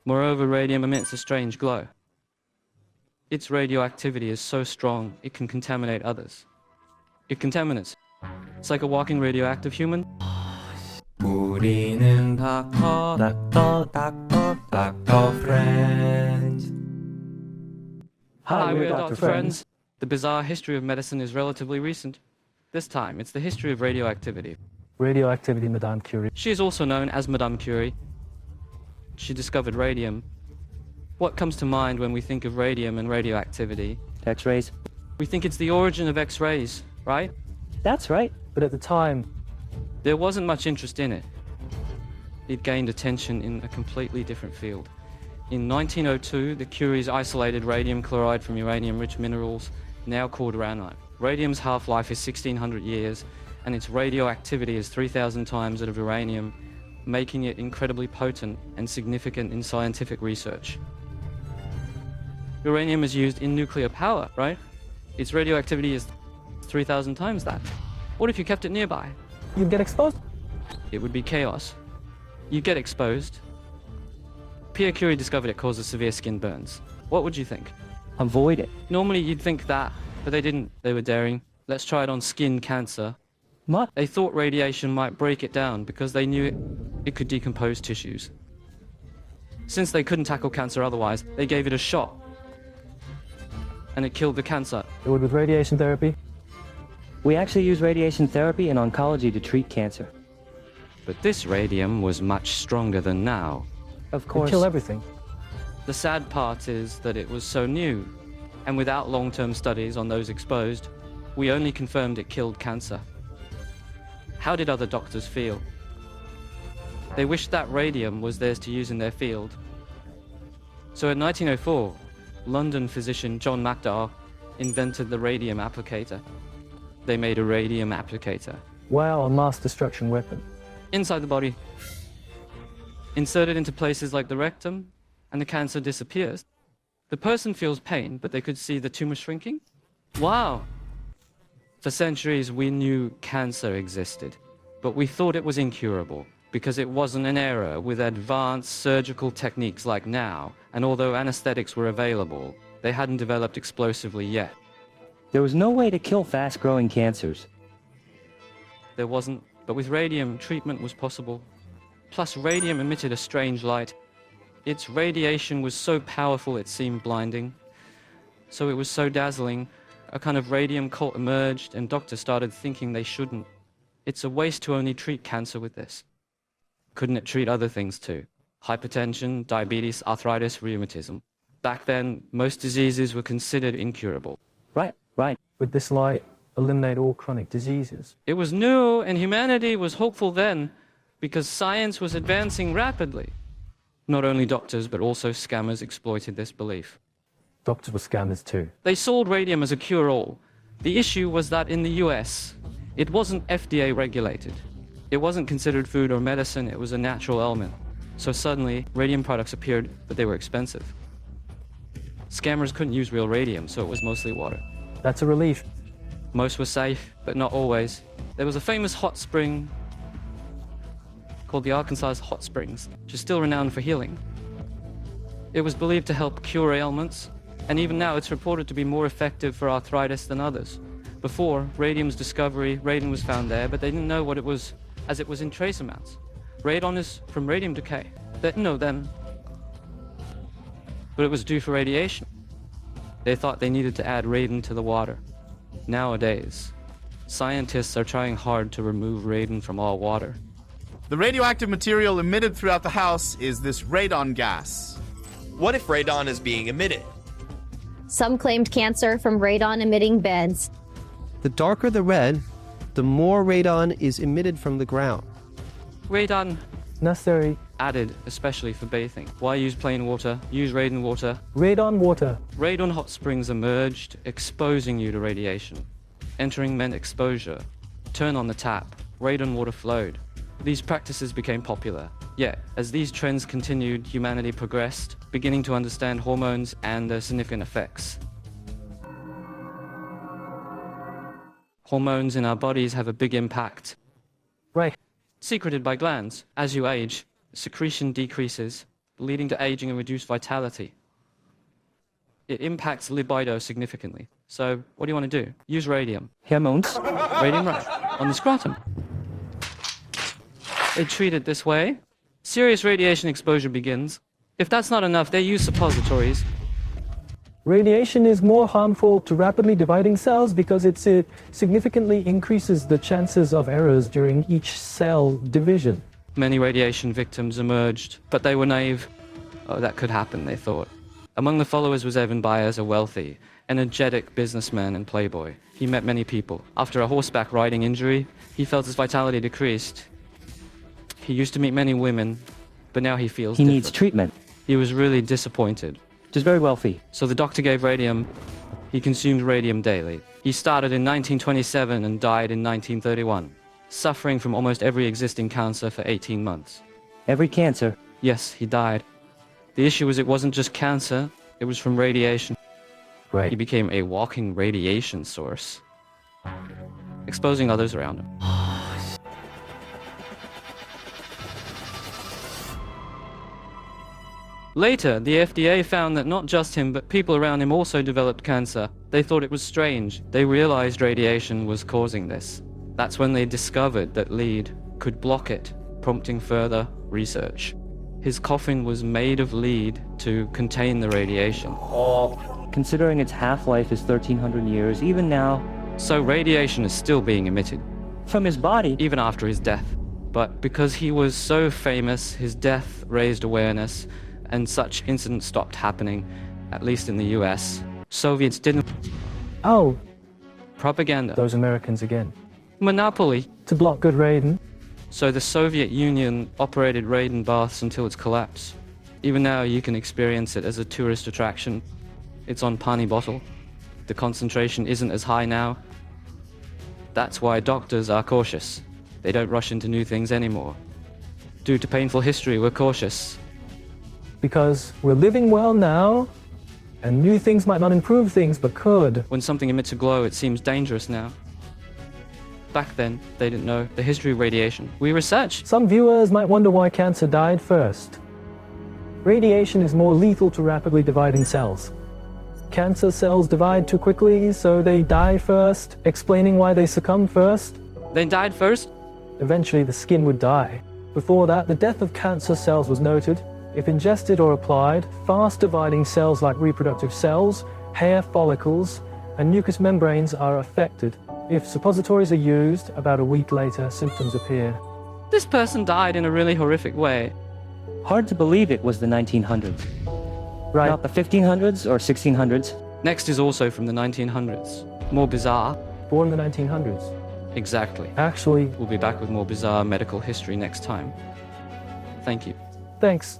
Moreover, radium emits a strange glow. Its radioactivity is so strong, it can contaminate others. It contaminates. It's like a walking radioactive human. 우리는 닥터 friends. Hi, we're Dr. Friends. The bizarre history of medicine is relatively recent. This time, it's the history of radioactivity. Radioactivity, Madame Curie. She is also known as Madame Curie. She discovered radium. What comes to mind when we think of radium and radioactivity? X-rays? We think it's the origin of X-rays, right? That's right. But at the time, there wasn't much interest in it. It gained attention in a completely different field. In 1902, the Curies isolated radium chloride from uranium-rich minerals, now called radium. Radium's half-life is 1600 years, and its radioactivity is 3,000 times that of uranium, making it incredibly potent and significant in scientific research. Uranium is used in nuclear power, right? Its radioactivity is 3,000 times that. What if you kept it nearby? you'd get exposed. It would be chaos. You get exposed. Pierre Curie discovered it causes severe skin burns. What would you think? Avoid it. Normally you'd think that, but they didn't. They were daring. Let's try it on skin cancer. What? They thought radiation might break it down because they knew it could decompose tissues. Since they couldn't tackle cancer otherwise, they gave it a shot. And it killed the cancer. It would with radiation therapy. We actually use radiation therapy in oncology to treat cancer. But this radium was much stronger than now. Of It'd course. kill everything. The sad part is that it was so new, and without long-term studies on those exposed, we only confirmed it killed cancer. How did other doctors feel? They wished that radium was theirs to use in their field. So in 1904, London physician John Magdal invented the radium applicator. They made a radium applicator. Wow, a mass destruction weapon. Inside the body. Inserted into places like the rectum, and the cancer disappears. The person feels pain, but they could see the tumor shrinking. Wow! For centuries, we knew cancer existed, but we thought it was incurable because it wasn't an era with advanced surgical techniques like now, and although anesthetics were available, they hadn't developed explosively yet. There was no way to kill fast-growing cancers. There wasn't, but with radium, treatment was possible. Plus, radium emitted a strange light. Its radiation was so powerful it seemed blinding. So it was so dazzling, a kind of radium cult emerged, and doctors started thinking they shouldn't. It's a waste to only treat cancer with this. Couldn't it treat other things too? Hypertension, diabetes, arthritis, rheumatism. Back then, most diseases were considered incurable. Right. Would this light eliminate all chronic diseases? It was new, and humanity was hopeful then, because science was advancing rapidly. Not only doctors, but also scammers exploited this belief. Doctors were scammers too. They sold radium as a cure-all. The issue was that in the US, it wasn't FDA regulated. It wasn't considered food or medicine, it was a natural element. So suddenly, radium products appeared, but they were expensive. Scammers couldn't use real radium, so it was mostly water. That's a relief. Most were safe, but not always. There was a famous hot spring called the Arkansas Hot Springs, which is still renowned for healing. It was believed to help cure ailments, and even now it's reported to be more effective for arthritis than others. Before radium's discovery, radon was found there, but they didn't know what it was, as it was in trace amounts. Radon is from radium decay. They didn't know then, but it was due for radiation. They thought they needed to add radon to the water. Nowadays, scientists are trying hard to remove radon from all water. The radioactive material emitted throughout the house is this radon gas. What if radon is being emitted? Some claimed cancer from radon-emitting beds. The darker the red, the more radon is emitted from the ground. Radon Necessary. added especially for bathing. Why use plain water? Use radon water. Radon water. Radon hot springs emerged, exposing you to radiation. Entering meant exposure. Turn on the tap. Radon water flowed. These practices became popular. Yet, as these trends continued, humanity progressed, beginning to understand hormones and their significant effects. Hormones in our bodies have a big impact. Right. Secreted by glands. As you age, secretion decreases. leading to aging and reduced vitality. It impacts libido significantly. So what do you want to do? Use radium. Hormones. Radium rush on the scrotum. They treat it this way. Serious radiation exposure begins. If that's not enough, they use suppositories. Radiation is more harmful to rapidly dividing cells because it significantly increases the chances of errors during each cell division. Many radiation victims emerged, but they were naive. Oh, that could happen, they thought. Among the followers was Evan Byers, a wealthy, energetic businessman and playboy. He met many people. After a horseback riding injury, he felt his vitality decreased. He used to meet many women, but now he feels He different. needs treatment. He was really disappointed. Just very wealthy. So the doctor gave radium. He consumed radium daily. He started in 1927 and died in 1931, suffering from almost every existing cancer for 18 months. Every cancer. Yes, he died. The issue was it wasn't just cancer, it was from radiation. Right. He became a walking radiation source, exposing others around him. Later, the FDA found that not just him, but people around him also developed cancer. They thought it was strange. They realized radiation was causing this. That's when they discovered that lead could block it, prompting further research. His coffin was made of lead to contain the radiation. Considering its half-life is 1,300 years, even now, So radiation is still being emitted, from his body, even after his death. But because he was so famous, his death raised awareness, and such incidents stopped happening, at least in the US. Soviets didn't. Oh, Propaganda. those Americans again. Monopoly. To block good radon. So the Soviet Union operated radon baths until its collapse. Even now you can experience it as a tourist attraction. It's on Pani bottle. The concentration isn't as high now. That's why doctors are cautious. They don't rush into new things anymore. Due to painful history, we're cautious. Because we're living well now, and new things might not improve things, but could. When something emits a glow, it seems dangerous now. Back then, they didn't know the history of radiation. We researched. Some viewers might wonder why cancer died first. Radiation is more lethal to rapidly dividing cells. Cancer cells divide too quickly, so they die first, explaining why they succumb first. They died first? Eventually, the skin would die. Before that, the death of cancer cells was noted. If ingested or applied, fast-dividing cells like reproductive cells, hair follicles, and mucous membranes are affected. If suppositories are used, about a week later, symptoms appear. This person died in a really horrific way. hard to believe it was the 1900s. Right. Not the 1500s or 1600s. Next is also from the 1900s. More bizarre. Born in the 1900s. Exactly. Actually, We'll be back with more bizarre medical history next time. Thank you. thanks.